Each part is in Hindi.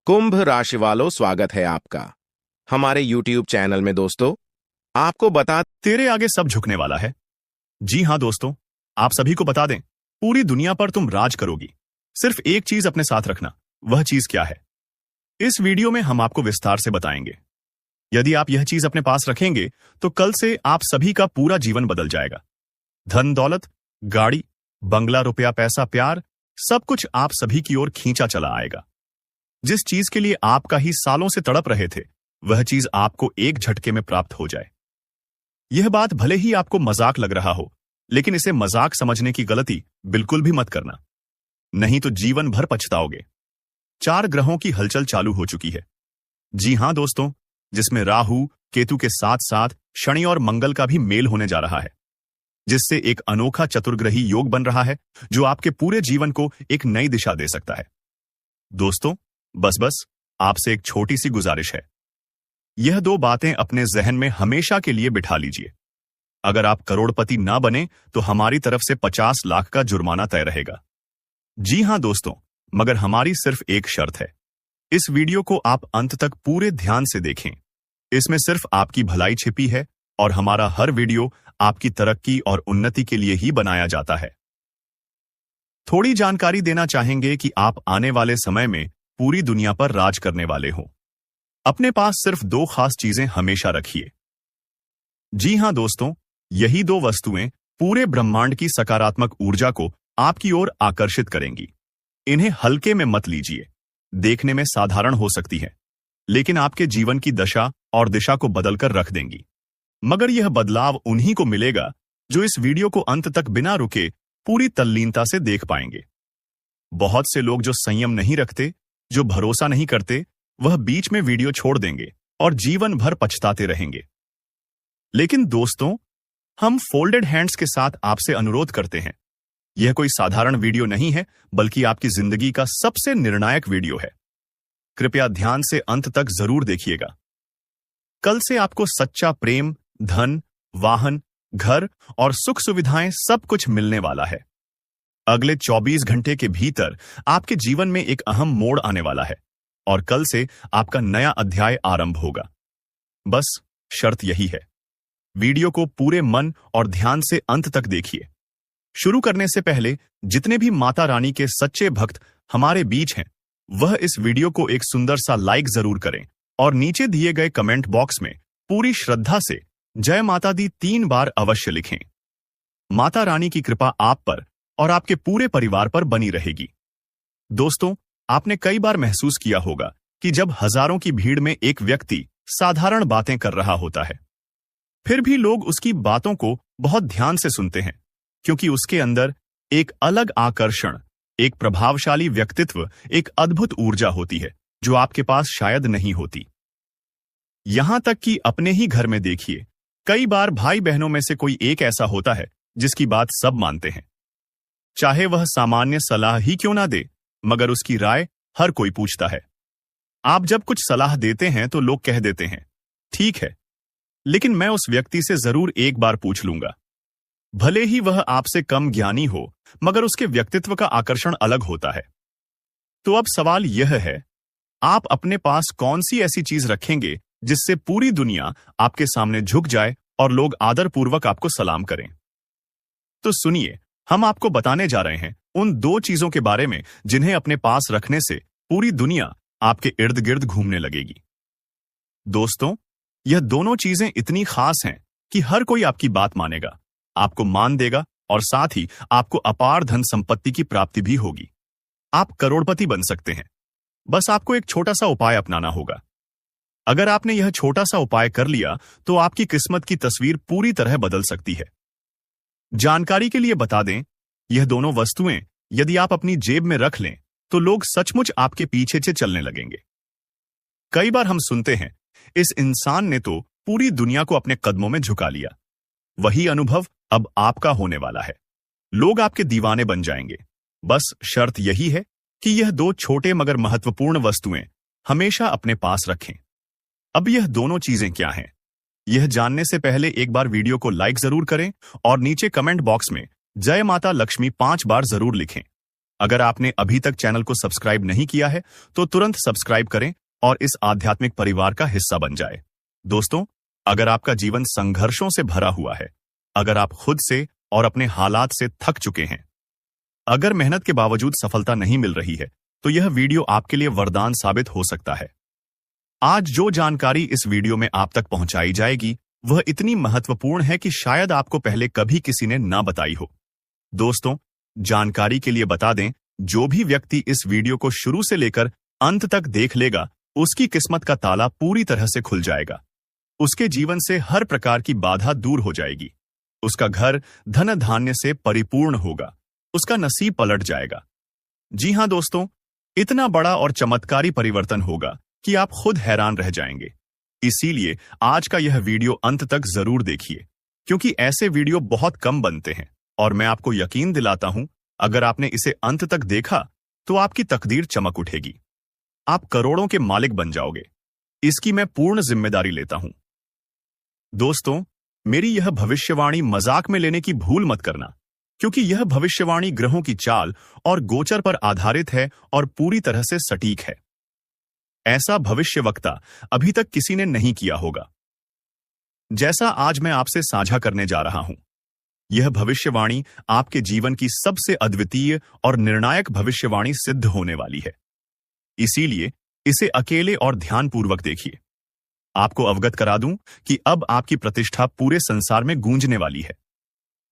कुंभ राशि वालों, स्वागत है आपका हमारे YouTube चैनल में। दोस्तों, आपको बता तेरे आगे सब झुकने वाला है। जी हां दोस्तों, आप सभी को बता दें, पूरी दुनिया पर तुम राज करोगी। सिर्फ एक चीज अपने साथ रखना। वह चीज क्या है, इस वीडियो में हम आपको विस्तार से बताएंगे। यदि आप यह चीज अपने पास रखेंगे तो कल से आप सभी का पूरा जीवन बदल जाएगा। धन दौलत, गाड़ी, बंगला, रुपया, पैसा, प्यार, सब कुछ आप सभी की ओर खींचा चला आएगा। जिस चीज के लिए आप का ही सालों से तड़प रहे थे, वह चीज आपको एक झटके में प्राप्त हो जाए। यह बात भले ही आपको मजाक लग रहा हो, लेकिन इसे मजाक समझने की गलती बिल्कुल भी मत करना, नहीं तो जीवन भर पछताओगे। 4 ग्रहों की हलचल चालू हो चुकी है। जी हां दोस्तों, जिसमें राहु केतु के साथ साथ शनि और मंगल का भी मेल होने जा रहा है, जिससे एक अनोखा चतुर्ग्रही योग बन रहा है जो आपके पूरे जीवन को एक नई दिशा दे सकता है। दोस्तों, बस आपसे एक छोटी सी गुजारिश है। यह 2 बातें अपने जहन में हमेशा के लिए बिठा लीजिए। अगर आप करोड़पति ना बने तो हमारी तरफ से 50 लाख का जुर्माना तय रहेगा। जी हां दोस्तों, मगर हमारी सिर्फ एक शर्त है। इस वीडियो को आप अंत तक पूरे ध्यान से देखें। इसमें सिर्फ आपकी भलाई छिपी है और हमारा हर वीडियो आपकी तरक्की और उन्नति के लिए ही बनाया जाता है। थोड़ी जानकारी देना चाहेंगे कि आप आने वाले समय में पूरी दुनिया पर राज करने वाले हो। अपने पास सिर्फ 2 खास चीजें हमेशा रखिए। जी हां दोस्तों, यही 2 वस्तुएं पूरे ब्रह्मांड की सकारात्मक ऊर्जा को आपकी ओर आकर्षित करेंगी। इन्हें हल्के में मत लीजिए। देखने में साधारण हो सकती है, लेकिन आपके जीवन की दशा और दिशा को बदलकर रख देंगी। मगर यह बदलाव उन्हीं को मिलेगा जो इस वीडियो को अंत तक बिना रुके पूरी तल्लीनता से देख पाएंगे। बहुत से लोग जो संयम नहीं रखते, जो भरोसा नहीं करते, वह बीच में वीडियो छोड़ देंगे और जीवन भर पछताते रहेंगे। लेकिन दोस्तों, हम फोल्डेड हैंड्स के साथ आपसे अनुरोध करते हैं। यह कोई साधारण वीडियो नहीं है, बल्कि आपकी जिंदगी का सबसे निर्णायक वीडियो है। कृपया ध्यान से अंत तक जरूर देखिएगा। कल से आपको सच्चा प्रेम, धन, वाहन, घर और सुख सुविधाएं सब कुछ मिलने वाला है। अगले 24 घंटे के भीतर आपके जीवन में एक अहम मोड़ आने वाला है और कल से आपका नया अध्याय आरंभ होगा। बस शर्त यही है, वीडियो को पूरे मन और ध्यान से अंत तक देखिए। शुरू करने से पहले जितने भी माता रानी के सच्चे भक्त हमारे बीच हैं, वह इस वीडियो को एक सुंदर सा लाइक जरूर करें और नीचे दिए गए कमेंट बॉक्स में पूरी श्रद्धा से जय माता दी 3 बार अवश्य लिखें। माता रानी की कृपा आप पर और आपके पूरे परिवार पर बनी रहेगी। दोस्तों, आपने कई बार महसूस किया होगा कि जब हजारों की भीड़ में एक व्यक्ति साधारण बातें कर रहा होता है, फिर भी लोग उसकी बातों को बहुत ध्यान से सुनते हैं, क्योंकि उसके अंदर एक अलग आकर्षण, एक प्रभावशाली व्यक्तित्व, एक अद्भुत ऊर्जा होती है जो आपके पास शायद नहीं होती। यहां तक कि अपने ही घर में देखिए, कई बार भाई बहनों में से कोई एक ऐसा होता है जिसकी बात सब मानते हैं। चाहे वह सामान्य सलाह ही क्यों ना दे, मगर उसकी राय हर कोई पूछता है। आप जब कुछ सलाह देते हैं तो लोग कह देते हैं, ठीक है, लेकिन मैं उस व्यक्ति से जरूर एक बार पूछ लूंगा। भले ही वह आपसे कम ज्ञानी हो, मगर उसके व्यक्तित्व का आकर्षण अलग होता है। तो अब सवाल यह है, आप अपने पास कौन सी ऐसी चीज रखेंगे जिससे पूरी दुनिया आपके सामने झुक जाए और लोग आदरपूर्वक आपको सलाम करें? तो सुनिए, हम आपको बताने जा रहे हैं उन 2 चीजों के बारे में जिन्हें अपने पास रखने से पूरी दुनिया आपके इर्द गिर्द घूमने लगेगी। दोस्तों, यह दोनों चीजें इतनी खास हैं कि हर कोई आपकी बात मानेगा, आपको मान देगा और साथ ही आपको अपार धन संपत्ति की प्राप्ति भी होगी। आप करोड़पति बन सकते हैं। बस आपको एक छोटा सा उपाय अपनाना होगा। अगर आपने यह छोटा सा उपाय कर लिया तो आपकी किस्मत की तस्वीर पूरी तरह बदल सकती है। जानकारी के लिए बता दें, यह दोनों वस्तुएं यदि आप अपनी जेब में रख लें तो लोग सचमुच आपके पीछे से चलने लगेंगे। कई बार हम सुनते हैं, इस इंसान ने तो पूरी दुनिया को अपने कदमों में झुका लिया। वही अनुभव अब आपका होने वाला है। लोग आपके दीवाने बन जाएंगे। बस शर्त यही है कि यह 2 छोटे मगर महत्वपूर्ण वस्तुएं हमेशा अपने पास रखें। अब यह दोनों चीजें क्या हैं, यह जानने से पहले एक बार वीडियो को लाइक जरूर करें और नीचे कमेंट बॉक्स में जय माता लक्ष्मी 5 बार जरूर लिखें। अगर आपने अभी तक चैनल को सब्सक्राइब नहीं किया है तो तुरंत सब्सक्राइब करें और इस आध्यात्मिक परिवार का हिस्सा बन जाए। दोस्तों, अगर आपका जीवन संघर्षों से भरा हुआ है, अगर आप खुद से और अपने हालात से थक चुके हैं, अगर मेहनत के बावजूद सफलता नहीं मिल रही है, तो यह वीडियो आपके लिए वरदान साबित हो सकता है। आज जो जानकारी इस वीडियो में आप तक पहुंचाई जाएगी वह इतनी महत्वपूर्ण है कि शायद आपको पहले कभी किसी ने ना बताई हो। दोस्तों, जानकारी के लिए बता दें, जो भी व्यक्ति इस वीडियो को शुरू से लेकर अंत तक देख लेगा, उसकी किस्मत का ताला पूरी तरह से खुल जाएगा। उसके जीवन से हर प्रकार की बाधा दूर हो जाएगी। उसका घर धन धान्य से परिपूर्ण होगा। उसका नसीब पलट जाएगा। जी हां दोस्तों, इतना बड़ा और चमत्कारी परिवर्तन होगा कि आप खुद हैरान रह जाएंगे। इसीलिए आज का यह वीडियो अंत तक जरूर देखिए, क्योंकि ऐसे वीडियो बहुत कम बनते हैं और मैं आपको यकीन दिलाता हूं, अगर आपने इसे अंत तक देखा तो आपकी तकदीर चमक उठेगी। आप करोड़ों के मालिक बन जाओगे। इसकी मैं पूर्ण जिम्मेदारी लेता हूं। दोस्तों, मेरी यह भविष्यवाणी मजाक में लेने की भूल मत करना, क्योंकि यह भविष्यवाणी ग्रहों की चाल और गोचर पर आधारित है और पूरी तरह से सटीक है। ऐसा भविष्यवक्ता अभी तक किसी ने नहीं किया होगा, जैसा आज मैं आपसे साझा करने जा रहा हूं। यह भविष्यवाणी आपके जीवन की सबसे अद्वितीय और निर्णायक भविष्यवाणी सिद्ध होने वाली है। इसीलिए इसे अकेले और ध्यानपूर्वक देखिए। आपको अवगत करा दूं कि अब आपकी प्रतिष्ठा पूरे संसार में गूंजने वाली है।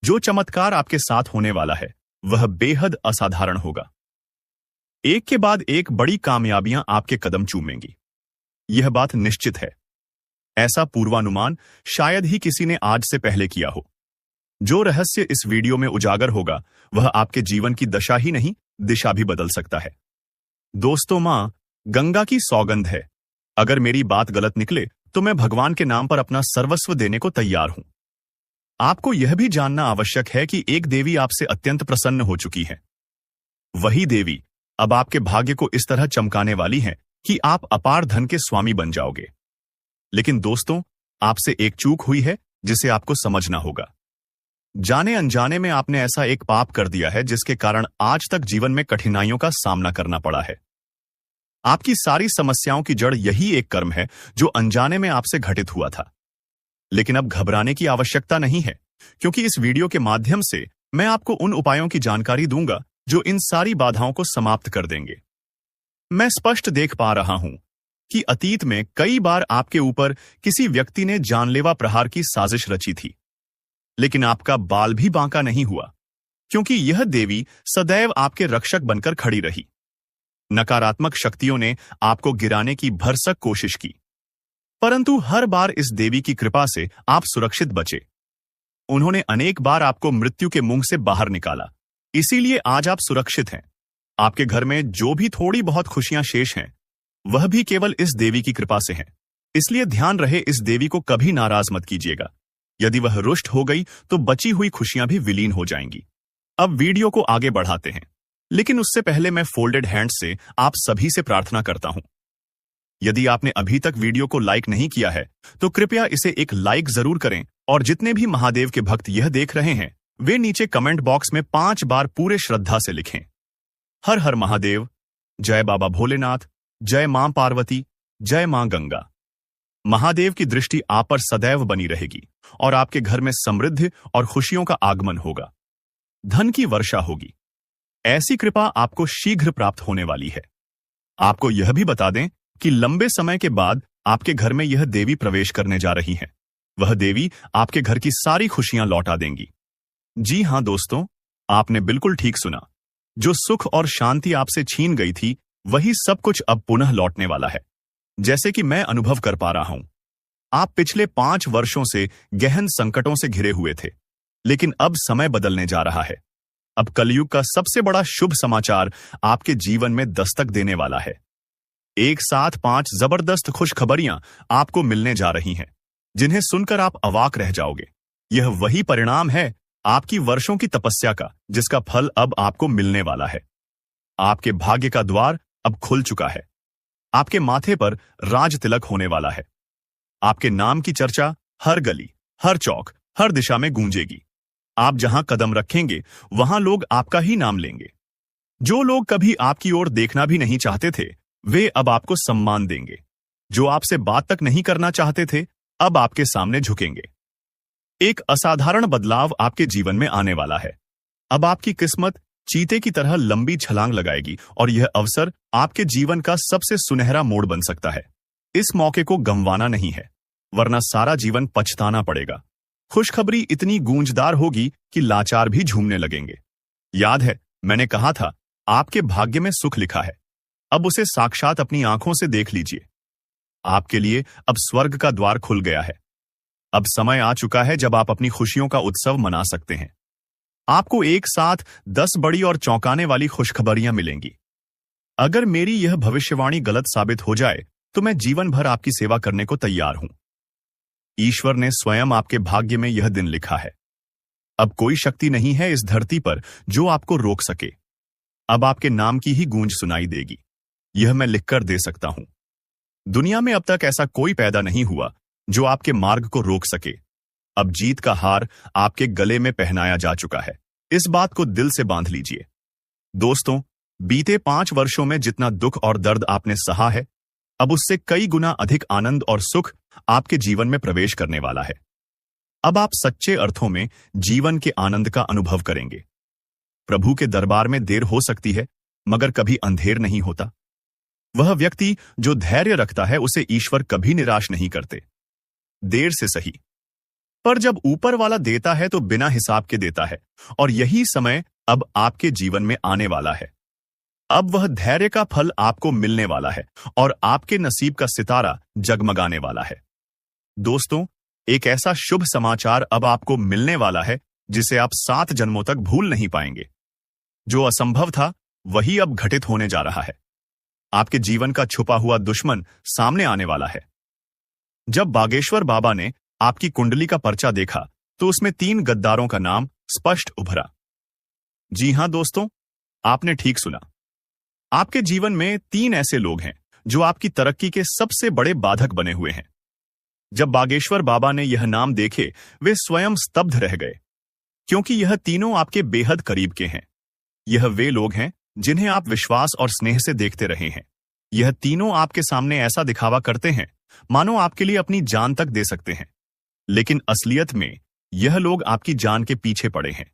जो चमत्कार आपके साथ होने वाला है वह बेहद असाधारण होगा। एक के बाद एक बड़ी कामयाबियां आपके कदम चूमेंगी। यह बात निश्चित है। ऐसा पूर्वानुमान शायद ही किसी ने आज से पहले किया हो। जो रहस्य इस वीडियो में उजागर होगा वह आपके जीवन की दशा ही नहीं, दिशा भी बदल सकता है। दोस्तों, मां गंगा की सौगंध है, अगर मेरी बात गलत निकले तो मैं भगवान के नाम पर अपना सर्वस्व देने को तैयार हूं। आपको यह भी जानना आवश्यक है कि एक देवी आपसे अत्यंत प्रसन्न हो चुकी है। वही देवी अब आपके भाग्य को इस तरह चमकाने वाली है कि आप अपार धन के स्वामी बन जाओगे। लेकिन दोस्तों, आपसे एक चूक हुई है जिसे आपको समझना होगा। जाने अनजाने में आपने ऐसा एक पाप कर दिया है जिसके कारण आज तक जीवन में कठिनाइयों का सामना करना पड़ा है। आपकी सारी समस्याओं की जड़ यही एक कर्म है जो अनजाने में आपसे घटित हुआ था। लेकिन अब घबराने की आवश्यकता नहीं है, क्योंकि इस वीडियो के माध्यम से मैं आपको उन उपायों की जानकारी दूंगा जो इन सारी बाधाओं को समाप्त कर देंगे। मैं स्पष्ट देख पा रहा हूं कि अतीत में कई बार आपके ऊपर किसी व्यक्ति ने जानलेवा प्रहार की साजिश रची थी, लेकिन आपका बाल भी बांका नहीं हुआ, क्योंकि यह देवी सदैव आपके रक्षक बनकर खड़ी रही। नकारात्मक शक्तियों ने आपको गिराने की भरसक कोशिश की, परंतु हर बार इस देवी की कृपा से आप सुरक्षित बचे। उन्होंने अनेक बार आपको मृत्यु के मुंह से बाहर निकाला, इसीलिए आज आप सुरक्षित हैं। आपके घर में जो भी थोड़ी बहुत खुशियां शेष हैं, वह भी केवल इस देवी की कृपा से हैं। इसलिए ध्यान रहे, इस देवी को कभी नाराज मत कीजिएगा। यदि वह रुष्ट हो गई तो बची हुई खुशियां भी विलीन हो जाएंगी। अब वीडियो को आगे बढ़ाते हैं, लेकिन उससे पहले मैं फोल्डेड हैंड्स से आप सभी से प्रार्थना करता हूं। यदि आपने अभी तक वीडियो को लाइक नहीं किया है तो कृपया इसे एक लाइक जरूर करें, और जितने भी महादेव के भक्त यह देख रहे हैं वे नीचे कमेंट बॉक्स में 5 बार पूरे श्रद्धा से लिखें, हर हर महादेव, जय बाबा भोलेनाथ, जय मां पार्वती, जय मां गंगा। महादेव की दृष्टि आप पर सदैव बनी रहेगी और आपके घर में समृद्धि और खुशियों का आगमन होगा। धन की वर्षा होगी। ऐसी कृपा आपको शीघ्र प्राप्त होने वाली है। आपको यह भी बता दें कि लंबे समय के बाद आपके घर में यह देवी प्रवेश करने जा रही है। वह देवी आपके घर की सारी खुशियां लौटा देंगी। जी हां दोस्तों, आपने बिल्कुल ठीक सुना। जो सुख और शांति आपसे छीन गई थी, वही सब कुछ अब पुनः लौटने वाला है। जैसे कि मैं अनुभव कर पा रहा हूं, आप पिछले 5 वर्षों से गहन संकटों से घिरे हुए थे, लेकिन अब समय बदलने जा रहा है। अब कलयुग का सबसे बड़ा शुभ समाचार आपके जीवन में दस्तक देने वाला है। एक साथ 5 जबरदस्त खुशखबरियां आपको मिलने जा रही हैं, जिन्हें सुनकर आप अवाक रह जाओगे। यह वही परिणाम है आपकी वर्षों की तपस्या का, जिसका फल अब आपको मिलने वाला है। आपके भाग्य का द्वार अब खुल चुका है। आपके माथे पर राज तिलक होने वाला है। आपके नाम की चर्चा हर गली, हर चौक, हर दिशा में गूंजेगी। आप जहां कदम रखेंगे वहां लोग आपका ही नाम लेंगे। जो लोग कभी आपकी ओर देखना भी नहीं चाहते थे, वे अब आपको सम्मान देंगे। जो आपसे बात तक नहीं करना चाहते थे, अब आपके सामने झुकेंगे। एक असाधारण बदलाव आपके जीवन में आने वाला है। अब आपकी किस्मत चीते की तरह लंबी छलांग लगाएगी और यह अवसर आपके जीवन का सबसे सुनहरा मोड़ बन सकता है। इस मौके को गंवाना नहीं है, वरना सारा जीवन पछताना पड़ेगा। खुशखबरी इतनी गूंजदार होगी कि लाचार भी झूमने लगेंगे। याद है, मैंने कहा था, आपके भाग्य में सुख लिखा है। अब उसे साक्षात अपनी आंखों से देख लीजिए। आपके लिए अब स्वर्ग का द्वार खुल गया है। अब समय आ चुका है जब आप अपनी खुशियों का उत्सव मना सकते हैं। आपको एक साथ 10 बड़ी और चौंकाने वाली खुशखबरियां मिलेंगी। अगर मेरी यह भविष्यवाणी गलत साबित हो जाए तो मैं जीवन भर आपकी सेवा करने को तैयार हूं। ईश्वर ने स्वयं आपके भाग्य में यह दिन लिखा है। अब कोई शक्ति नहीं है इस धरती पर जो आपको रोक सके। अब आपके नाम की ही गूंज सुनाई देगी। यह मैं लिखकर दे सकता हूं। दुनिया में अब तक ऐसा कोई पैदा नहीं हुआ जो आपके मार्ग को रोक सके। अब जीत का हार आपके गले में पहनाया जा चुका है। इस बात को दिल से बांध लीजिए। दोस्तों, बीते 5 वर्षों में जितना दुख और दर्द आपने सहा है, अब उससे कई गुना अधिक आनंद और सुख आपके जीवन में प्रवेश करने वाला है। अब आप सच्चे अर्थों में जीवन के आनंद का अनुभव करेंगे। प्रभु के दरबार में देर हो सकती है, मगर कभी अंधेर नहीं होता। वह व्यक्ति जो धैर्य रखता है, उसे ईश्वर कभी निराश नहीं करते। देर से सही, पर जब ऊपर वाला देता है तो बिना हिसाब के देता है, और यही समय अब आपके जीवन में आने वाला है। अब वह धैर्य का फल आपको मिलने वाला है और आपके नसीब का सितारा जगमगाने वाला है। दोस्तों, एक ऐसा शुभ समाचार अब आपको मिलने वाला है जिसे आप 7 जन्मों तक भूल नहीं पाएंगे। जो असंभव था वही अब घटित होने जा रहा है। आपके जीवन का छुपा हुआ दुश्मन सामने आने वाला है। जब बागेश्वर बाबा ने आपकी कुंडली का पर्चा देखा तो उसमें 3 गद्दारों का नाम स्पष्ट उभरा। जी हां दोस्तों, आपने ठीक सुना। आपके जीवन में 3 ऐसे लोग हैं जो आपकी तरक्की के सबसे बड़े बाधक बने हुए हैं। जब बागेश्वर बाबा ने यह नाम देखे, वे स्वयं स्तब्ध रह गए, क्योंकि यह तीनों आपके बेहद करीब के हैं। यह वे लोग हैं जिन्हें आप विश्वास और स्नेह से देखते रहे हैं। यह तीनों आपके सामने ऐसा दिखावा करते हैं मानो आपके लिए अपनी जान तक दे सकते हैं, लेकिन असलियत में यह लोग आपकी जान के पीछे पड़े हैं।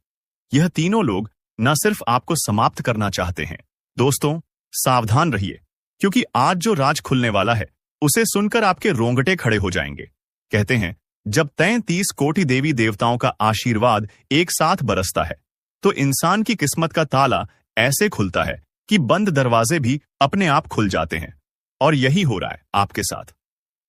यह तीनों लोग न सिर्फ आपको समाप्त करना चाहते हैं। दोस्तों, सावधान रहिए, क्योंकि आज जो राज खुलने वाला है उसे सुनकर आपके रोंगटे खड़े हो जाएंगे। कहते हैं, जब 33 कोटि देवी देवताओं का आशीर्वाद एक साथ बरसता है तो इंसान की किस्मत का ताला ऐसे खुलता है कि बंद दरवाजे भी अपने आप खुल जाते हैं। और यही हो रहा है आपके साथ।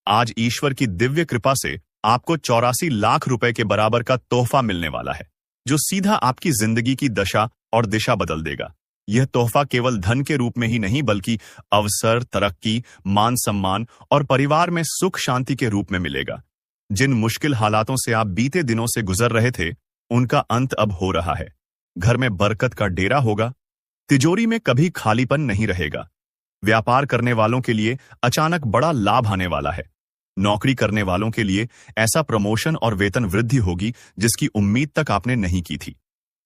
आज ईश्वर की दिव्य कृपा से आपको 84 लाख रुपए के बराबर का तोहफा मिलने वाला है, जो सीधा आपकी जिंदगी की दशा और दिशा बदल देगा। यह तोहफा केवल धन के रूप में ही नहीं, बल्कि अवसर, तरक्की, मान सम्मान और परिवार में सुख शांति के रूप में मिलेगा। जिन मुश्किल हालातों से आप बीते दिनों से गुजर रहे थे, उनका अंत अब हो रहा है। घर में बरकत का डेरा होगा। तिजोरी में कभी खालीपन नहीं रहेगा। व्यापार करने वालों के लिए अचानक बड़ा लाभ आने वाला है। नौकरी करने वालों के लिए ऐसा प्रमोशन और वेतन वृद्धि होगी जिसकी उम्मीद तक आपने नहीं की थी।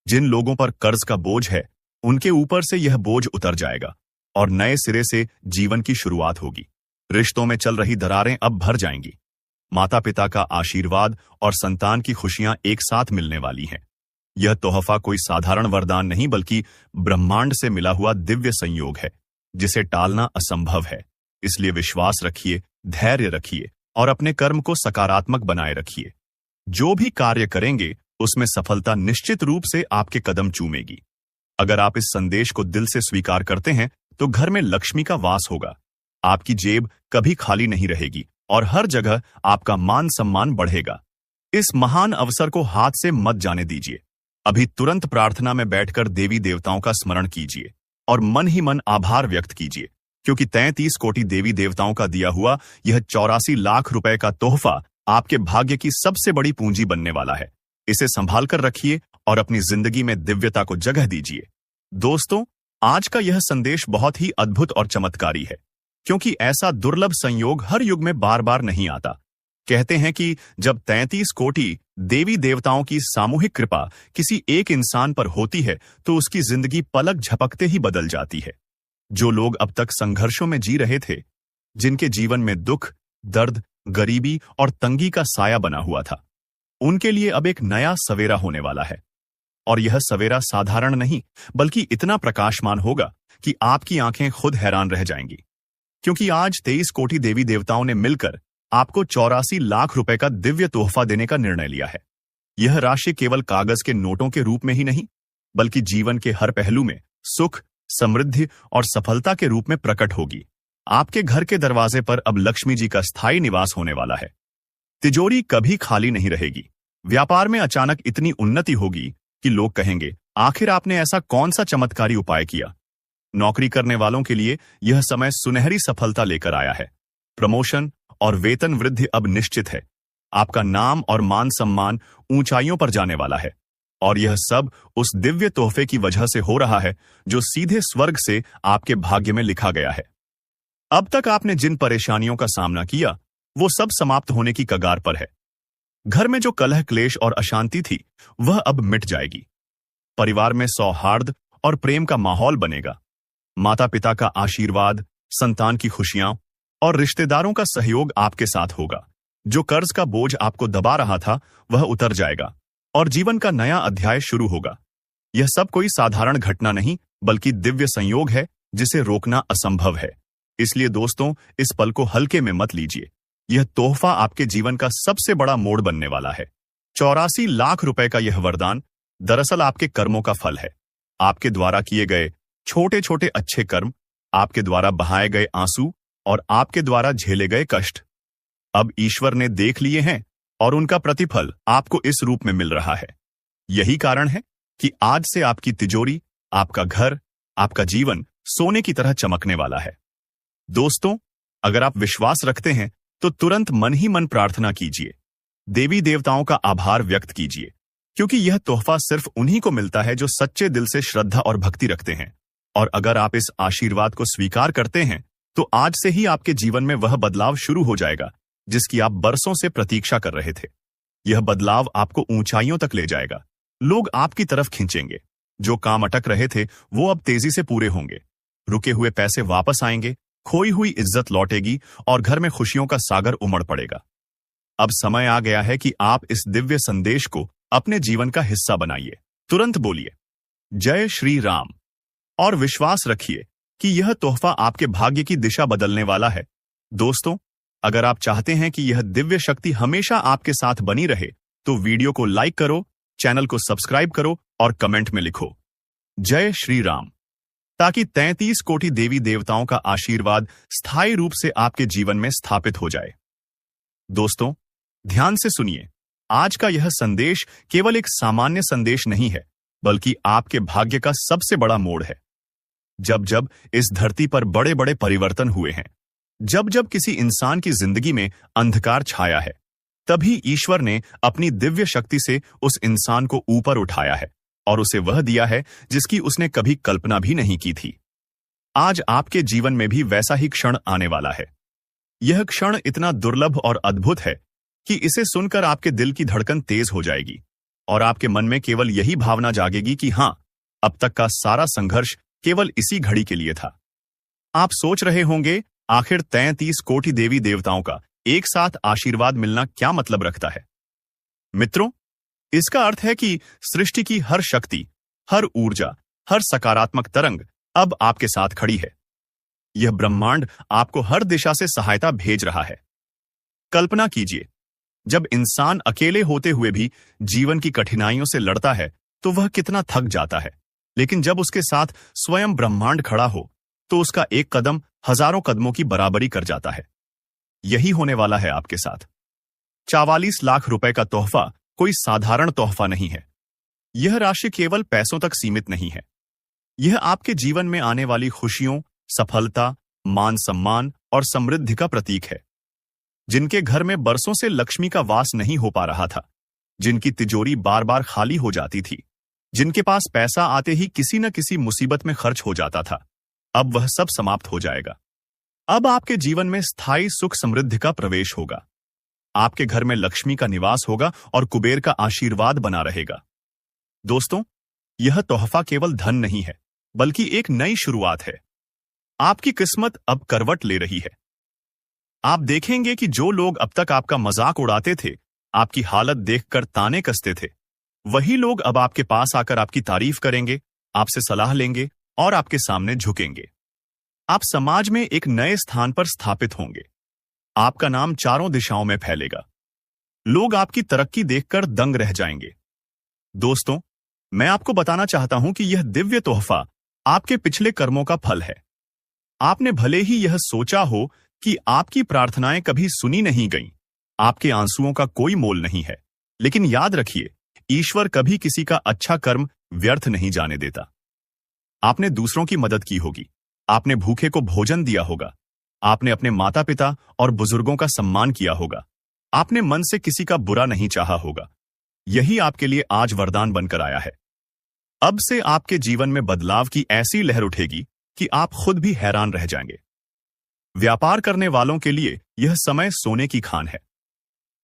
जिन लोगों पर कर्ज का बोझ है, उनके ऊपर से यह बोझ उतर जाएगा और नए सिरे से जीवन की शुरुआत होगी। रिश्तों में चल रही दरारें अब भर जाएंगी। माता पिता का आशीर्वाद और संतान की खुशियां एक साथ मिलने वाली हैं। यह तोहफा कोई साधारण वरदान नहीं, बल्कि ब्रह्मांड से मिला हुआ दिव्य संयोग है, जिसे टालना असंभव है। इसलिए विश्वास रखिए, धैर्य रखिए और अपने कर्म को सकारात्मक बनाए रखिए। जो भी कार्य करेंगे उसमें सफलता निश्चित रूप से आपके कदम चूमेगी। अगर आप इस संदेश को दिल से स्वीकार करते हैं तो घर में लक्ष्मी का वास होगा। आपकी जेब कभी खाली नहीं रहेगी और हर जगह आपका मान सम्मान बढ़ेगा। इस महान अवसर को हाथ से मत जाने दीजिए। अभी तुरंत प्रार्थना में बैठकर देवी देवताओं का स्मरण कीजिए और मन ही मन आभार व्यक्त कीजिए, क्योंकि 33 कोटि देवी देवताओं का दिया हुआ यह 84 लाख रुपए का तोहफा आपके भाग्य की सबसे बड़ी पूंजी बनने वाला है। इसे संभाल कर रखिए और अपनी जिंदगी में दिव्यता को जगह दीजिए। दोस्तों, आज का यह संदेश बहुत ही अद्भुत और चमत्कारी है, क्योंकि ऐसा दुर्लभ संयोग हर युग में बार बार नहीं आता। कहते हैं कि जब 33 कोटि देवी देवताओं की सामूहिक कृपा किसी एक इंसान पर होती है तो उसकी जिंदगी पलक झपकते ही बदल जाती है। जो लोग अब तक संघर्षों में जी रहे थे, जिनके जीवन में दुख, दर्द, गरीबी और तंगी का साया बना हुआ था, उनके लिए अब एक नया सवेरा होने वाला है। और यह सवेरा साधारण नहीं, बल्कि इतना प्रकाशमान होगा कि आपकी आंखें खुद हैरान रह जाएंगी। क्योंकि आज 23 कोटि देवी देवताओं ने मिलकर आपको 84 लाख रुपए का दिव्य तोहफा देने का निर्णय लिया है। यह राशि केवल कागज के नोटों के रूप में ही नहीं, बल्कि जीवन के हर पहलू में सुख, समृद्धि और सफलता के रूप में प्रकट होगी। आपके घर के दरवाजे पर अब लक्ष्मी जी का स्थायी निवास होने वाला है। तिजोरी कभी खाली नहीं रहेगी। व्यापार में अचानक इतनी उन्नति होगी कि लोग कहेंगे, आखिर आपने ऐसा कौन सा चमत्कारी उपाय किया। नौकरी करने वालों के लिए यह समय सुनहरी सफलता लेकर आया है। प्रमोशन और वेतन वृद्धि अब निश्चित है। आपका नाम और मान सम्मान ऊंचाइयों पर जाने वाला है। और यह सब उस दिव्य तोहफे की वजह से हो रहा है जो सीधे स्वर्ग से आपके भाग्य में लिखा गया है। अब तक आपने जिन परेशानियों का सामना किया, वो सब समाप्त होने की कगार पर है। घर में जो कलह, क्लेश और अशांति थी, वह अब मिट जाएगी। परिवार में सौहार्द और प्रेम का माहौल बनेगा। माता पिता का आशीर्वाद, संतान की खुशियां और रिश्तेदारों का सहयोग आपके साथ होगा। जो कर्ज का बोझ आपको दबा रहा था, वह उतर जाएगा और जीवन का नया अध्याय शुरू होगा। यह सब कोई साधारण घटना नहीं, बल्कि दिव्य संयोग है जिसे रोकना असंभव है। इसलिए दोस्तों, इस पल को हल्के में मत लीजिए। यह तोहफा आपके जीवन का सबसे बड़ा मोड़ बनने वाला है। 84 लाख रुपए का यह वरदान दरअसल आपके कर्मों का फल है। आपके द्वारा किए गए छोटे छोटे अच्छे कर्म, आपके द्वारा बहाए गए आंसू और आपके द्वारा झेले गए कष्ट अब ईश्वर ने देख लिए हैं और उनका प्रतिफल आपको इस रूप में मिल रहा है। यही कारण है कि आज से आपकी तिजोरी, आपका घर, आपका जीवन सोने की तरह चमकने वाला है। दोस्तों, अगर आप विश्वास रखते हैं तो तुरंत मन ही मन प्रार्थना कीजिए। देवी देवताओं का आभार व्यक्त कीजिए, क्योंकि यह तोहफा सिर्फ उन्हीं को मिलता है जो सच्चे दिल से श्रद्धा और भक्ति रखते हैं। और अगर आप इस आशीर्वाद को स्वीकार करते हैं तो आज से ही आपके जीवन में वह बदलाव शुरू हो जाएगा जिसकी आप बरसों से प्रतीक्षा कर रहे थे। यह बदलाव आपको ऊंचाइयों तक ले जाएगा। लोग आपकी तरफ खींचेंगे। जो काम अटक रहे थे वो अब तेजी से पूरे होंगे। रुके हुए पैसे वापस आएंगे, खोई हुई इज्जत लौटेगी और घर में खुशियों का सागर उमड़ पड़ेगा। अब समय आ गया है कि आप इस दिव्य संदेश को अपने जीवन का हिस्सा बनाइए। तुरंत बोलिए, जय श्री राम, और विश्वास रखिए कि यह तोहफा आपके भाग्य की दिशा बदलने वाला है। दोस्तों, अगर आप चाहते हैं कि यह दिव्य शक्ति हमेशा आपके साथ बनी रहे तो वीडियो को लाइक करो, चैनल को सब्सक्राइब करो और कमेंट में लिखो जय श्री राम, ताकि 33 कोटि देवी देवताओं का आशीर्वाद स्थायी रूप से आपके जीवन में स्थापित हो जाए। दोस्तों, ध्यान से सुनिए। आज का यह संदेश केवल एक सामान्य संदेश नहीं है, बल्कि आपके भाग्य का सबसे बड़ा मोड़ है। जब जब इस धरती पर बड़े बड़े परिवर्तन हुए हैं, जब जब किसी इंसान की जिंदगी में अंधकार छाया है, तभी ईश्वर ने अपनी दिव्य शक्ति से उस इंसान को ऊपर उठाया है और उसे वह दिया है जिसकी उसने कभी कल्पना भी नहीं की थी। आज आपके जीवन में भी वैसा ही क्षण आने वाला है। यह क्षण इतना दुर्लभ और अद्भुत है कि इसे सुनकर आपके दिल की धड़कन तेज हो जाएगी और आपके मन में केवल यही भावना जागेगी कि हां, अब तक का सारा संघर्ष केवल इसी घड़ी के लिए था। आप सोच रहे होंगे, आखिर 33 कोटि देवी देवताओं का एक साथ आशीर्वाद मिलना क्या मतलब रखता है? मित्रों, इसका अर्थ है कि सृष्टि की हर शक्ति, हर ऊर्जा, हर सकारात्मक तरंग अब आपके साथ खड़ी है। यह ब्रह्मांड आपको हर दिशा से सहायता भेज रहा है। कल्पना कीजिए, जब इंसान अकेले होते हुए भी जीवन की कठिनाइयों से लड़ता है तो वह कितना थक जाता है, लेकिन जब उसके साथ स्वयं ब्रह्मांड खड़ा हो तो उसका एक कदम हजारों कदमों की बराबरी कर जाता है। यही होने वाला है आपके साथ। 44 लाख रुपए का तोहफा कोई साधारण तोहफा नहीं है। यह राशि केवल पैसों तक सीमित नहीं है। यह आपके जीवन में आने वाली खुशियों, सफलता, मान सम्मान और समृद्धि का प्रतीक है। जिनके घर में बरसों से लक्ष्मी का वास नहीं हो पा रहा था, जिनकी तिजोरी बार बार खाली हो जाती थी, जिनके पास पैसा आते ही किसी न किसी मुसीबत में खर्च हो जाता था, अब वह सब समाप्त हो जाएगा। अब आपके जीवन में स्थायी सुख समृद्धि का प्रवेश होगा। आपके घर में लक्ष्मी का निवास होगा और कुबेर का आशीर्वाद बना रहेगा। दोस्तों, यह तोहफा केवल धन नहीं है, बल्कि एक नई शुरुआत है। आपकी किस्मत अब करवट ले रही है। आप देखेंगे कि जो लोग अब तक आपका मजाक उड़ाते थे, आपकी हालत देखकर ताने कसते थे, वही लोग अब आपके पास आकर आपकी तारीफ करेंगे, आपसे सलाह लेंगे और आपके सामने झुकेंगे। आप समाज में एक नए स्थान पर स्थापित होंगे। आपका नाम चारों दिशाओं में फैलेगा। लोग आपकी तरक्की देखकर दंग रह जाएंगे। दोस्तों, मैं आपको बताना चाहता हूं कि यह दिव्य तोहफा आपके पिछले कर्मों का फल है। आपने भले ही यह सोचा हो कि आपकी प्रार्थनाएं कभी सुनी नहीं गईं, आपके आंसुओं का कोई मोल नहीं है, लेकिन याद रखिए, ईश्वर कभी किसी का अच्छा कर्म व्यर्थ नहीं जाने देता। आपने दूसरों की मदद की होगी, आपने भूखे को भोजन दिया होगा, आपने अपने माता पिता और बुजुर्गों का सम्मान किया होगा, आपने मन से किसी का बुरा नहीं चाहा होगा। यही आपके लिए आज वरदान बनकर आया है। अब से आपके जीवन में बदलाव की ऐसी लहर उठेगी कि आप खुद भी हैरान रह जाएंगे। व्यापार करने वालों के लिए यह समय सोने की खान है।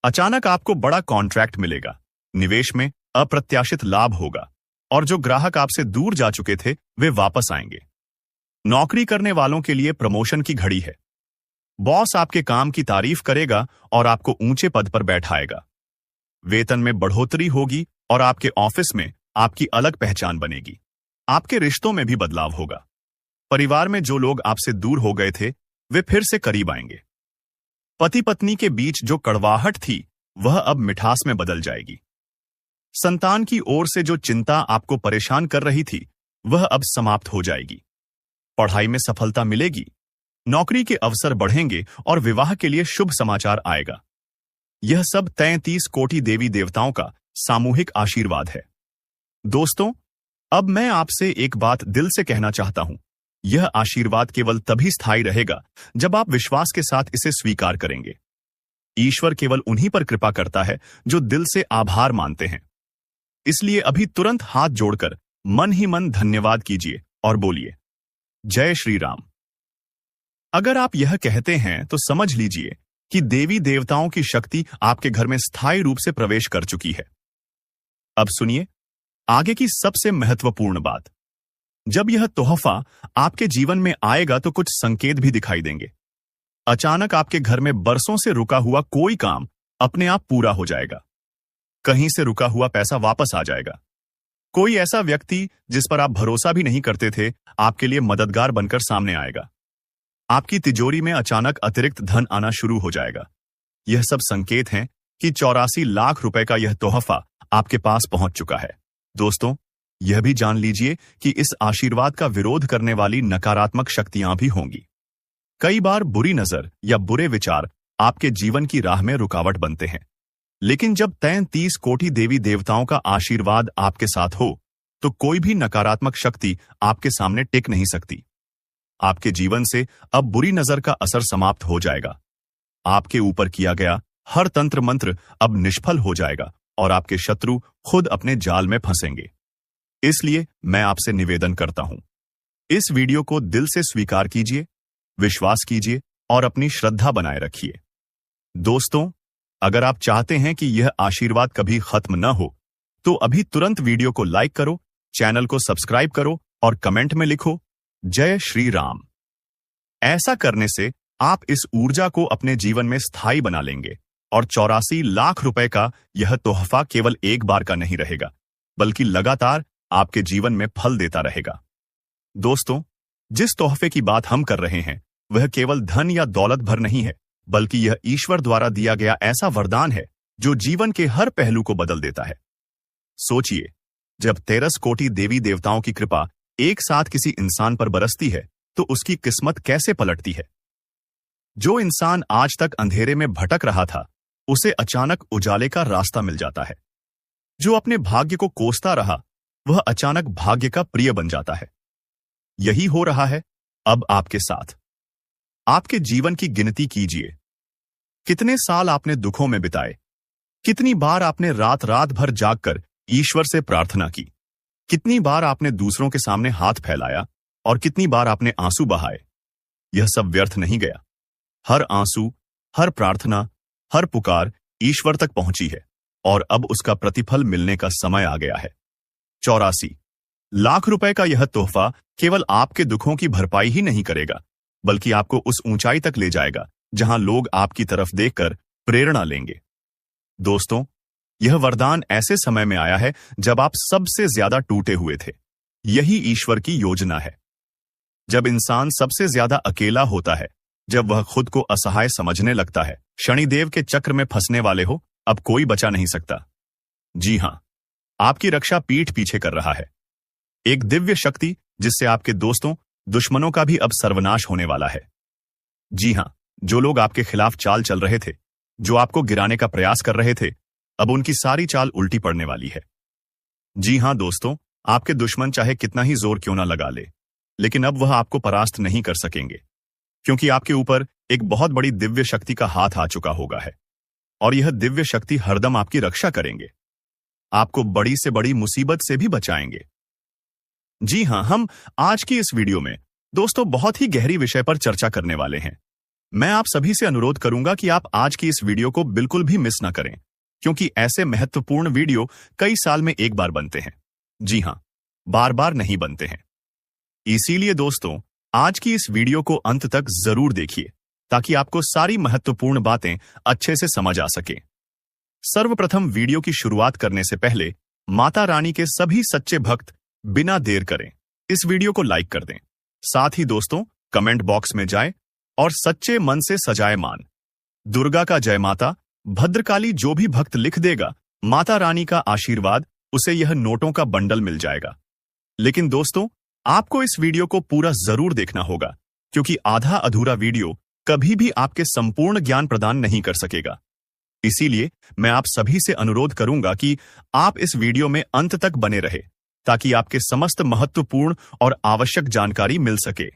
अचानक आपको बड़ा कॉन्ट्रैक्ट मिलेगा, निवेश में अप्रत्याशित लाभ होगा और जो ग्राहक आपसे दूर जा चुके थे वे वापस आएंगे। नौकरी करने वालों के लिए प्रमोशन की घड़ी है। बॉस आपके काम की तारीफ करेगा और आपको ऊंचे पद पर बैठाएगा। वेतन में बढ़ोतरी होगी और आपके ऑफिस में आपकी अलग पहचान बनेगी। आपके रिश्तों में भी बदलाव होगा। परिवार में जो लोग आपसे दूर हो गए थे वे फिर से करीब आएंगे। पति पत्नी के बीच जो कड़वाहट थी वह अब मिठास में बदल जाएगी। संतान की ओर से जो चिंता आपको परेशान कर रही थी वह अब समाप्त हो जाएगी। पढ़ाई में सफलता मिलेगी, नौकरी के अवसर बढ़ेंगे और विवाह के लिए शुभ समाचार आएगा। यह सब 33 कोटि देवी देवताओं का सामूहिक आशीर्वाद है। दोस्तों, अब मैं आपसे एक बात दिल से कहना चाहता हूं। यह आशीर्वाद केवल तभी स्थायी रहेगा जब आप विश्वास के साथ इसे स्वीकार करेंगे। ईश्वर केवल उन्हीं पर कृपा करता है जो दिल से आभार मानते हैं। इसलिए अभी तुरंत हाथ जोड़कर मन ही मन धन्यवाद कीजिए और बोलिए, जय श्री राम। अगर आप यह कहते हैं तो समझ लीजिए कि देवी देवताओं की शक्ति आपके घर में स्थायी रूप से प्रवेश कर चुकी है। अब सुनिए आगे की सबसे महत्वपूर्ण बात। जब यह तोहफा आपके जीवन में आएगा तो कुछ संकेत भी दिखाई देंगे। अचानक आपके घर में बरसों से रुका हुआ कोई काम अपने आप पूरा हो जाएगा। कहीं से रुका हुआ पैसा वापस आ जाएगा। कोई ऐसा व्यक्ति जिस पर आप भरोसा भी नहीं करते थे आपके लिए मददगार बनकर सामने आएगा। आपकी तिजोरी में अचानक अतिरिक्त धन आना शुरू हो जाएगा। यह सब संकेत हैं कि 84 लाख रुपए का यह तोहफा आपके पास पहुंच चुका है। दोस्तों, यह भी जान लीजिए कि इस आशीर्वाद का विरोध करने वाली नकारात्मक शक्तियां भी होंगी। कई बार बुरी नजर या बुरे विचार आपके जीवन की राह में रुकावट बनते हैं, लेकिन जब 33 कोटि देवी देवताओं का आशीर्वाद आपके साथ हो तो कोई भी नकारात्मक शक्ति आपके सामने टिक नहीं सकती। आपके जीवन से अब बुरी नजर का असर समाप्त हो जाएगा। आपके ऊपर किया गया हर तंत्र मंत्र अब निष्फल हो जाएगा और आपके शत्रु खुद अपने जाल में फंसेंगे। इसलिए मैं आपसे निवेदन करता हूं, इस वीडियो को दिल से स्वीकार कीजिए, विश्वास कीजिए और अपनी श्रद्धा बनाए रखिए। दोस्तों, अगर आप चाहते हैं कि यह आशीर्वाद कभी खत्म न हो तो अभी तुरंत वीडियो को लाइक करो, चैनल को सब्सक्राइब करो और कमेंट में लिखो, जय श्री राम। ऐसा करने से आप इस ऊर्जा को अपने जीवन में स्थायी बना लेंगे और 84 लाख रुपए का यह तोहफा केवल एक बार का नहीं रहेगा, बल्कि लगातार आपके जीवन में फल देता रहेगा। दोस्तों, जिस तोहफे की बात हम कर रहे हैं वह केवल धन या दौलत भर नहीं है, बल्कि यह ईश्वर द्वारा दिया गया ऐसा वरदान है जो जीवन के हर पहलू को बदल देता है। सोचिए, जब 13 कोटि देवी देवताओं की कृपा एक साथ किसी इंसान पर बरसती है तो उसकी किस्मत कैसे पलटती है। जो इंसान आज तक अंधेरे में भटक रहा था उसे अचानक उजाले का रास्ता मिल जाता है। जो अपने भाग्य को कोसता रहा वह अचानक भाग्य का प्रिय बन जाता है। यही हो रहा है अब आपके साथ। आपके जीवन की गिनती कीजिए। कितने साल आपने दुखों में बिताए, कितनी बार आपने रात रात भर जागकर ईश्वर से प्रार्थना की, कितनी बार आपने दूसरों के सामने हाथ फैलाया और कितनी बार आपने आंसू बहाए। यह सब व्यर्थ नहीं गया। हर आंसू, हर प्रार्थना, हर पुकार ईश्वर तक पहुंची है और अब उसका प्रतिफल मिलने का समय आ गया है। 84 लाख रुपए का यह तोहफा केवल आपके दुखों की भरपाई ही नहीं करेगा, बल्कि आपको उस ऊंचाई तक ले जाएगा जहां लोग आपकी तरफ देखकर प्रेरणा लेंगे। दोस्तों, यह वरदान ऐसे समय में आया है जब आप सबसे ज्यादा टूटे हुए थे। यही ईश्वर की योजना है। जब इंसान सबसे ज्यादा अकेला होता है, जब वह खुद को असहाय समझने लगता है, शनिदेव के चक्र में फंसने वाले हो, अब कोई बचा नहीं सकता। जी हां, आपकी रक्षा पीठ पीछे कर रहा है। एक दिव्य शक्ति जिससे आपके दोस्तों, दुश्मनों का भी अब सर्वनाश होने वाला है। जी हां, जो लोग आपके खिलाफ चाल चल रहे थे, जो आपको गिराने का प्रयास कर रहे थे, अब उनकी सारी चाल उल्टी पड़ने वाली है। जी हां दोस्तों, आपके दुश्मन चाहे कितना ही जोर क्यों ना लगा ले, लेकिन अब वह आपको परास्त नहीं कर सकेंगे, क्योंकि आपके ऊपर एक बहुत बड़ी दिव्य शक्ति का हाथ आ चुका होगा है, और यह दिव्य शक्ति हरदम आपकी रक्षा करेंगे, आपको बड़ी से बड़ी मुसीबत से भी बचाएंगे। जी हां, हम आज की इस वीडियो में दोस्तों बहुत ही गहरी विषय पर चर्चा करने वाले हैं। मैं आप सभी से अनुरोध करूंगा कि आप आज की इस वीडियो को बिल्कुल भी मिस ना करें, क्योंकि ऐसे महत्वपूर्ण वीडियो कई साल में एक बार बनते हैं। जी हां, बार बार नहीं बनते हैं। इसीलिए दोस्तों, आज की इस वीडियो को अंत तक जरूर देखिए, ताकि आपको सारी महत्वपूर्ण बातें अच्छे से समझ आ सके। सर्वप्रथम वीडियो की शुरुआत करने से पहले माता रानी के सभी सच्चे भक्त बिना देर करें इस वीडियो को लाइक कर दें। साथ ही दोस्तों, कमेंट बॉक्स में जाएं और सच्चे मन से सजाए मान दुर्गा का जय माता, भद्रकाली जो भी भक्त लिख देगा माता रानी का आशीर्वाद, उसे यह नोटों का बंडल मिल जाएगा। लेकिन दोस्तों, आपको इस वीडियो को पूरा जरूर देखना होगा, क्योंकि आधा अधूरा वीडियो कभी भी आपके संपूर्ण ज्ञान प्रदान नहीं कर सकेगा। इसीलिए मैं आप सभी से अनुरोध करूंगा कि आप इस वीडियो में अंत तक बने रहे, ताकि आपके समस्त महत्वपूर्ण और आवश्यक जानकारी मिल सके।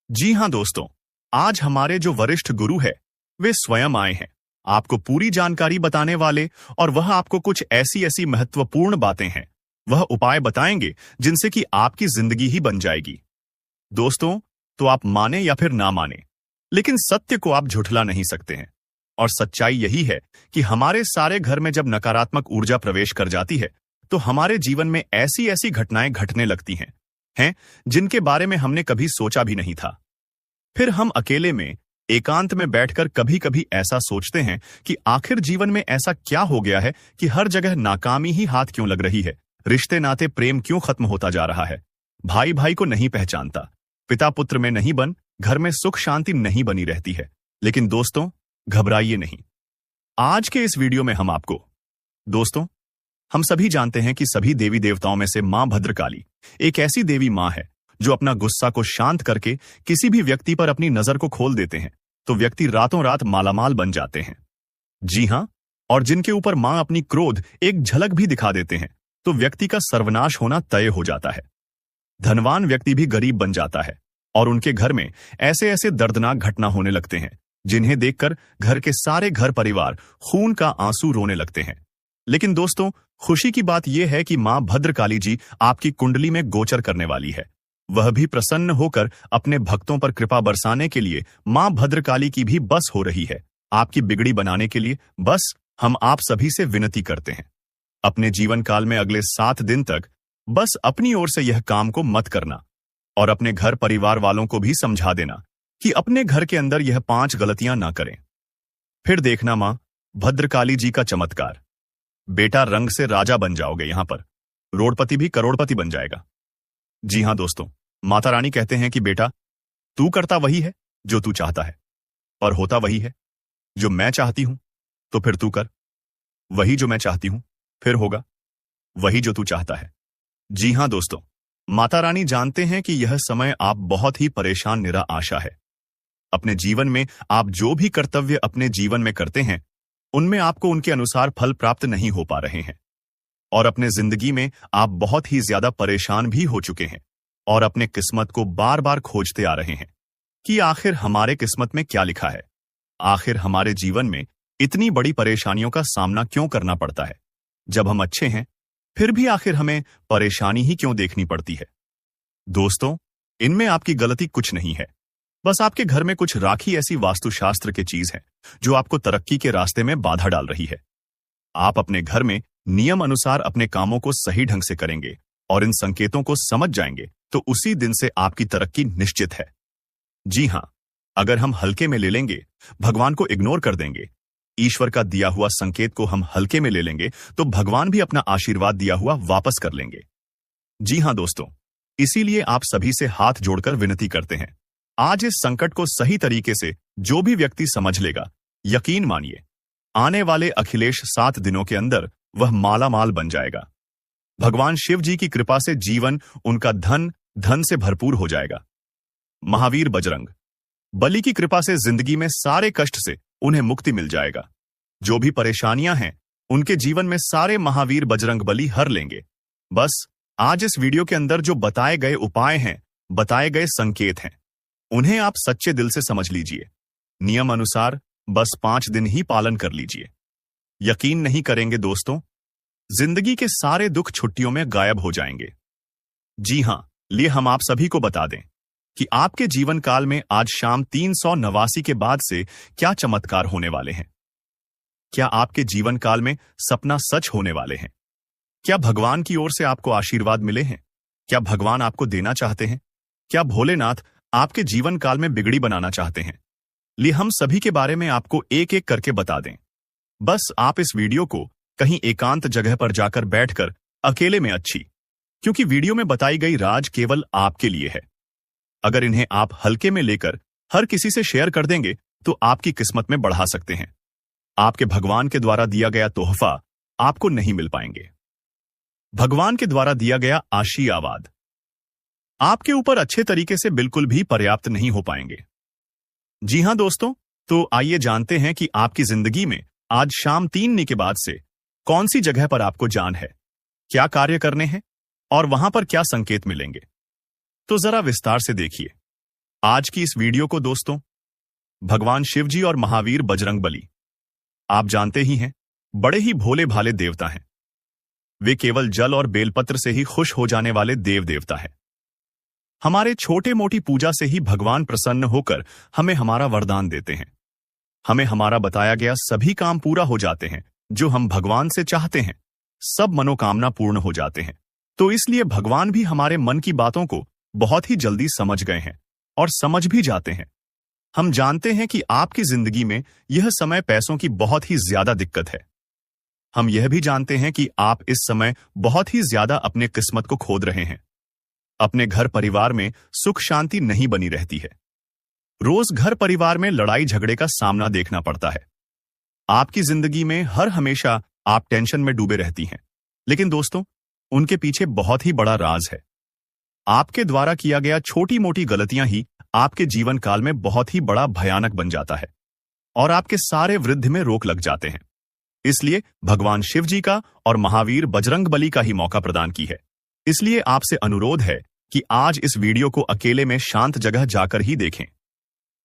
जी हां दोस्तों, आज हमारे जो वरिष्ठ गुरु है वे स्वयं आए हैं आपको पूरी जानकारी बताने वाले, और वह आपको कुछ ऐसी ऐसी महत्वपूर्ण बातें हैं, वह उपाय बताएंगे जिनसे कि आपकी जिंदगी ही बन जाएगी। दोस्तों, तो आप माने या फिर ना माने, लेकिन सत्य को आप झुठला नहीं सकते हैं। और सच्चाई यही है कि हमारे सारे घर में जब नकारात्मक ऊर्जा प्रवेश कर जाती है, तो हमारे जीवन में ऐसी ऐसी घटनाएं घटने लगती हैं जिनके बारे में हमने कभी सोचा भी नहीं था। फिर हम अकेले में एकांत में बैठकर कभी कभी ऐसा सोचते हैं कि आखिर जीवन में ऐसा क्या हो गया है कि हर जगह नाकामी ही हाथ क्यों लग रही है, रिश्ते नाते प्रेम क्यों खत्म होता जा रहा है, भाई भाई को नहीं पहचानता, पिता पुत्र में नहीं बन, घर में सुख शांति नहीं बनी रहती है। लेकिन दोस्तों, घबराइए नहीं। आज के इस वीडियो में हम आपको, दोस्तों, हम सभी जानते हैं कि सभी देवी देवताओं में से मां भद्रकाली एक ऐसी देवी मां है जो अपना गुस्सा को शांत करके किसी भी व्यक्ति पर अपनी नजर को खोल देते हैं तो व्यक्ति रातों रात मालामाल बन जाते हैं। जी हां, और जिनके ऊपर मां अपनी क्रोध एक झलक भी दिखा देते हैं तो व्यक्ति का सर्वनाश होना तय हो जाता है। धनवान व्यक्ति भी गरीब बन जाता है, और उनके घर में ऐसे ऐसे दर्दनाक घटना होने लगते हैं जिन्हें देखकर घर के सारे घर परिवार खून का आंसू रोने लगते हैं। लेकिन दोस्तों, खुशी की बात यह है कि मां भद्रकाली जी आपकी कुंडली में गोचर करने वाली है। वह भी प्रसन्न होकर अपने भक्तों पर कृपा बरसाने के लिए मां भद्रकाली की भी बस हो रही है आपकी बिगड़ी बनाने के लिए। बस हम आप सभी से विनती करते हैं, अपने जीवन काल में अगले 7 दिन तक बस अपनी ओर से यह काम को मत करना, और अपने घर परिवार वालों को भी समझा देना कि अपने घर के अंदर यह 5 गलतियां ना करें। फिर देखना मां भद्रकाली जी का चमत्कार। बेटा, रंग से राजा बन जाओगे, यहां पर रोडपति भी करोड़पति बन जाएगा। जी हां दोस्तों, माता रानी कहते हैं कि बेटा, तू करता वही है जो तू चाहता है, और होता वही है जो मैं चाहती हूं, तो फिर तू कर वही जो मैं चाहती हूं, फिर होगा वही जो तू चाहता है। जी हां दोस्तों, माता रानी जानते हैं कि यह समय आप बहुत ही परेशान निराशा है। अपने जीवन में आप जो भी कर्तव्य अपने जीवन में करते हैं, उनमें आपको उनके अनुसार फल प्राप्त नहीं हो पा रहे हैं, और अपने जिंदगी में आप बहुत ही ज्यादा परेशान भी हो चुके हैं, और अपने किस्मत को बार बार खोजते आ रहे हैं कि आखिर हमारे किस्मत में क्या लिखा है, आखिर हमारे जीवन में इतनी बड़ी परेशानियों का सामना क्यों करना पड़ता है। जब हम अच्छे हैं फिर भी आखिर हमें परेशानी ही क्यों देखनी पड़ती है। दोस्तों, इनमें आपकी गलती कुछ नहीं है, बस आपके घर में कुछ राखी ऐसी वास्तुशास्त्र की चीज है जो आपको तरक्की के रास्ते में बाधा डाल रही है। आप अपने घर में नियम अनुसार अपने कामों को सही ढंग से करेंगे और इन संकेतों को समझ जाएंगे तो उसी दिन से आपकी तरक्की निश्चित है। जी हां, अगर हम हल्के में ले लेंगे, भगवान को इग्नोर कर देंगे, ईश्वर का दिया हुआ संकेत को हम हल्के में ले लेंगे तो भगवान भी अपना आशीर्वाद दिया हुआ वापस कर लेंगे। जी हां दोस्तों, इसीलिए आप सभी से हाथ जोड़कर विनती करते हैं, आज इस संकट को सही तरीके से जो भी व्यक्ति समझ लेगा, यकीन मानिए आने वाले अखिलेश 7 दिनों के अंदर वह मालामाल बन जाएगा। भगवान शिव जी की कृपा से जीवन उनका धन से भरपूर हो जाएगा। महावीर बजरंग बली की कृपा से जिंदगी में सारे कष्ट से उन्हें मुक्ति मिल जाएगा। जो भी परेशानियां हैं उनके जीवन में सारे महावीर बजरंग बली हर लेंगे। बस आज इस वीडियो के अंदर जो बताए गए उपाय हैं, बताए गए संकेत हैं, उन्हें आप सच्चे दिल से समझ लीजिए। नियम अनुसार बस 5 दिन ही पालन कर लीजिए। यकीन नहीं करेंगे दोस्तों, जिंदगी के सारे दुख छुट्टियों में गायब हो जाएंगे। जी हां, लिए हम आप सभी को बता दें कि आपके जीवन काल में आज शाम 389 के बाद से क्या चमत्कार होने वाले हैं। क्या आपके जीवन काल में सपना सच होने वाले हैं? क्या भगवान की ओर से आपको आशीर्वाद मिले हैं? क्या भगवान आपको देना चाहते हैं? क्या भोलेनाथ आपके जीवन काल में बिगड़ी बनाना चाहते हैं? लिए हम सभी के बारे में आपको एक एक करके बता दें। बस आप इस वीडियो को कहीं एकांत जगह पर जाकर बैठकर अकेले में अच्छी, क्योंकि वीडियो में बताई गई राज केवल आपके लिए है। अगर इन्हें आप हल्के में लेकर हर किसी से शेयर कर देंगे तो आपकी किस्मत में बढ़ा सकते हैं। आपके भगवान के द्वारा दिया गया तोहफा आपको नहीं मिल पाएंगे। भगवान के द्वारा दिया गया आशीर्वाद आपके ऊपर अच्छे तरीके से बिल्कुल भी पर्याप्त नहीं हो पाएंगे। जी हां दोस्तों, तो आइए जानते हैं कि आपकी जिंदगी में आज शाम 3 के बाद से कौन सी जगह पर आपको जान है, क्या कार्य करने हैं और वहां पर क्या संकेत मिलेंगे। तो जरा विस्तार से देखिए आज की इस वीडियो को दोस्तों। भगवान शिव जी और महावीर बजरंग बली आप जानते ही हैं, बड़े ही भोले भाले देवता हैं। वे केवल जल और बेलपत्र से ही खुश हो जाने वाले देव देवता हैं। हमारे छोटे मोटी पूजा से ही भगवान प्रसन्न होकर हमें हमारा वरदान देते हैं। हमें हमारा बताया गया सभी काम पूरा हो जाते हैं जो हम भगवान से चाहते हैं। सब मनोकामना पूर्ण हो जाते हैं। तो इसलिए भगवान भी हमारे मन की बातों को बहुत ही जल्दी समझ गए हैं और समझ भी जाते हैं। हम जानते हैं कि आपकी जिंदगी में यह समय पैसों की बहुत ही ज्यादा दिक्कत है। हम यह भी जानते हैं कि आप इस समय बहुत ही ज्यादा अपने किस्मत को खोद रहे हैं। अपने घर परिवार में सुख शांति नहीं बनी रहती है। रोज घर परिवार में लड़ाई झगड़े का सामना देखना पड़ता है। आपकी जिंदगी में हर हमेशा आप टेंशन में डूबे रहती हैं। लेकिन दोस्तों, उनके पीछे बहुत ही बड़ा राज है। आपके द्वारा किया गया छोटी मोटी गलतियां ही आपके जीवन काल में बहुत ही बड़ा भयानक बन जाता है और आपके सारे वृद्धि में रोक लग जाते हैं। इसलिए भगवान शिव जी का और महावीर बजरंग बली का ही मौका प्रदान की है। इसलिए आपसे अनुरोध है कि आज इस वीडियो को अकेले में शांत जगह जाकर ही देखें।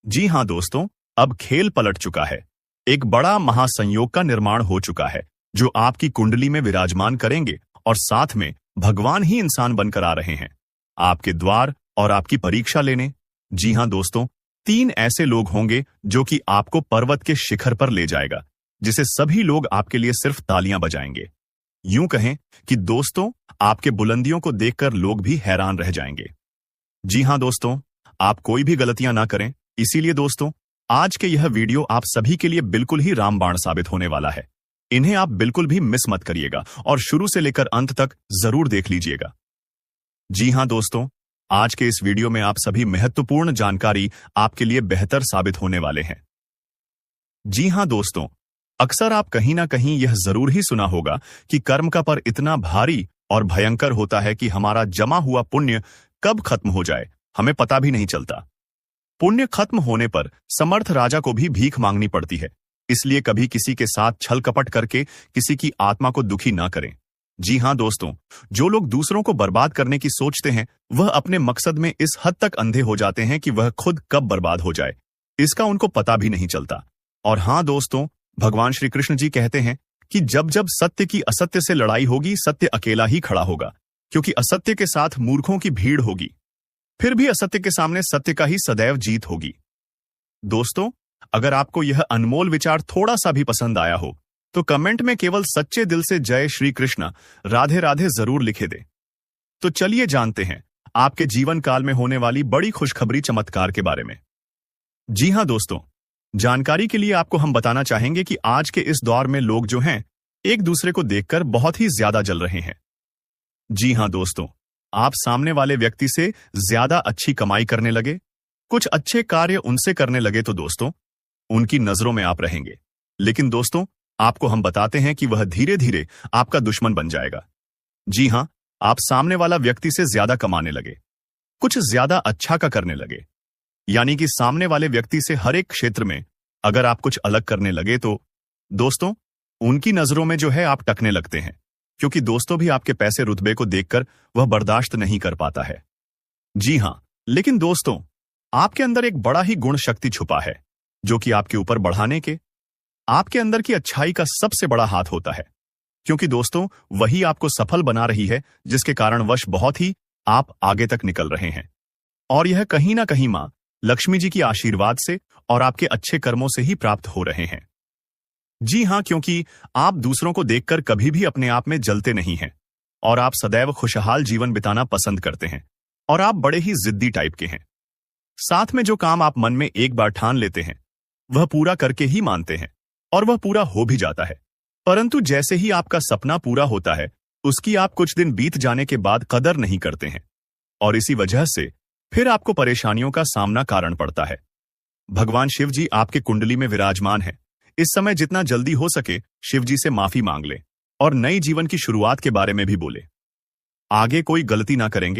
जी हां दोस्तों, अब खेल पलट चुका है। एक बड़ा महासंयोग का निर्माण हो चुका है जो आपकी कुंडली में विराजमान करेंगे और साथ में भगवान ही इंसान बनकर आ रहे हैं आपके द्वार और आपकी परीक्षा लेने। जी हां दोस्तों, 3 ऐसे लोग होंगे जो कि आपको पर्वत के शिखर पर ले जाएगा, जिसे सभी लोग आपके लिए सिर्फ तालियां बजाएंगे। यूं कहें कि दोस्तों, आपके बुलंदियों को देखकर लोग भी हैरान रह जाएंगे। जी हां दोस्तों, आप कोई भी गलतियां ना करें। इसीलिए दोस्तों, आज के यह वीडियो आप सभी के लिए बिल्कुल ही रामबाण साबित होने वाला है। इन्हें आप बिल्कुल भी मिस मत करिएगा और शुरू से लेकर अंत तक जरूर देख लीजिएगा। जी हां दोस्तों, आज के इस वीडियो में आप सभी महत्वपूर्ण जानकारी आपके लिए बेहतर साबित होने वाले हैं। जी हां दोस्तों, अक्सर आप कहीं ना कहीं यह जरूर ही सुना होगा कि कर्म का पर इतना भारी और भयंकर होता है कि हमारा जमा हुआ पुण्य कब खत्म हो जाए हमें पता भी नहीं चलता। पुण्य खत्म होने पर समर्थ राजा को भी भीख मांगनी पड़ती है। इसलिए कभी किसी के साथ छल कपट करके किसी की आत्मा को दुखी ना करें। जी हां दोस्तों, जो लोग दूसरों को बर्बाद करने की सोचते हैं वह अपने मकसद में इस हद तक अंधे हो जाते हैं कि वह खुद कब बर्बाद हो जाए इसका उनको पता भी नहीं चलता। और हां दोस्तों, भगवान श्री कृष्ण जी कहते हैं कि जब जब सत्य की असत्य से लड़ाई होगी, सत्य अकेला ही खड़ा होगा, क्योंकि असत्य के साथ मूर्खों की भीड़ होगी। फिर भी असत्य के सामने सत्य का ही सदैव जीत होगी। दोस्तों, अगर आपको यह अनमोल विचार थोड़ा सा भी पसंद आया हो तो कमेंट में केवल सच्चे दिल से जय श्री कृष्ण राधे राधे जरूर लिखे दे। तो चलिए जानते हैं आपके जीवन काल में होने वाली बड़ी खुशखबरी चमत्कार के बारे में। जी हां दोस्तों, जानकारी के लिए आपको हम बताना चाहेंगे कि आज के इस दौर में लोग जो हैं एक दूसरे को देखकर बहुत ही ज्यादा जल रहे हैं। जी हां दोस्तों, आप सामने वाले व्यक्ति से ज्यादा अच्छी कमाई करने लगे, कुछ अच्छे कार्य उनसे करने लगे तो दोस्तों उनकी नजरों में आप रहेंगे। लेकिन दोस्तों, आपको हम बताते हैं कि वह धीरे धीरे आपका दुश्मन बन जाएगा। जी हां, आप सामने वाला व्यक्ति से ज्यादा कमाने लगे, कुछ ज्यादा अच्छा का करने लगे, यानी कि सामने वाले व्यक्ति से हर एक क्षेत्र में अगर आप कुछ अलग करने लगे तो दोस्तों उनकी नजरों में जो है आप टकने लगते हैं, क्योंकि दोस्तों भी आपके पैसे रुतबे को देखकर वह बर्दाश्त नहीं कर पाता है। जी हां, लेकिन दोस्तों आपके अंदर एक बड़ा ही गुण शक्ति छुपा है जो कि आपके ऊपर बढ़ाने के आपके अंदर की अच्छाई का सबसे बड़ा हाथ होता है, क्योंकि दोस्तों वही आपको सफल बना रही है, जिसके कारणवश बहुत ही आप आगे तक निकल रहे हैं। और यह कहीं ना कहीं मां लक्ष्मी जी की आशीर्वाद से और आपके अच्छे कर्मों से ही प्राप्त हो रहे हैं। जी हां, क्योंकि आप दूसरों को देखकर कभी भी अपने आप में जलते नहीं हैं और आप सदैव खुशहाल जीवन बिताना पसंद करते हैं और आप बड़े ही जिद्दी टाइप के हैं। साथ में जो काम आप मन में एक बार ठान लेते हैं वह पूरा करके ही मानते हैं और वह पूरा हो भी जाता है। परंतु जैसे ही आपका सपना पूरा होता है उसकी आप कुछ दिन बीत जाने के बाद कदर नहीं करते हैं और इसी वजह से फिर आपको परेशानियों का सामना कारण पड़ता है। भगवान शिव जी आपके कुंडली में विराजमान है। इस समय जितना जल्दी हो सके शिव जी से माफी मांग ले और नई जीवन की शुरुआत के बारे में भी बोले। आगे कोई गलती ना करेंगे।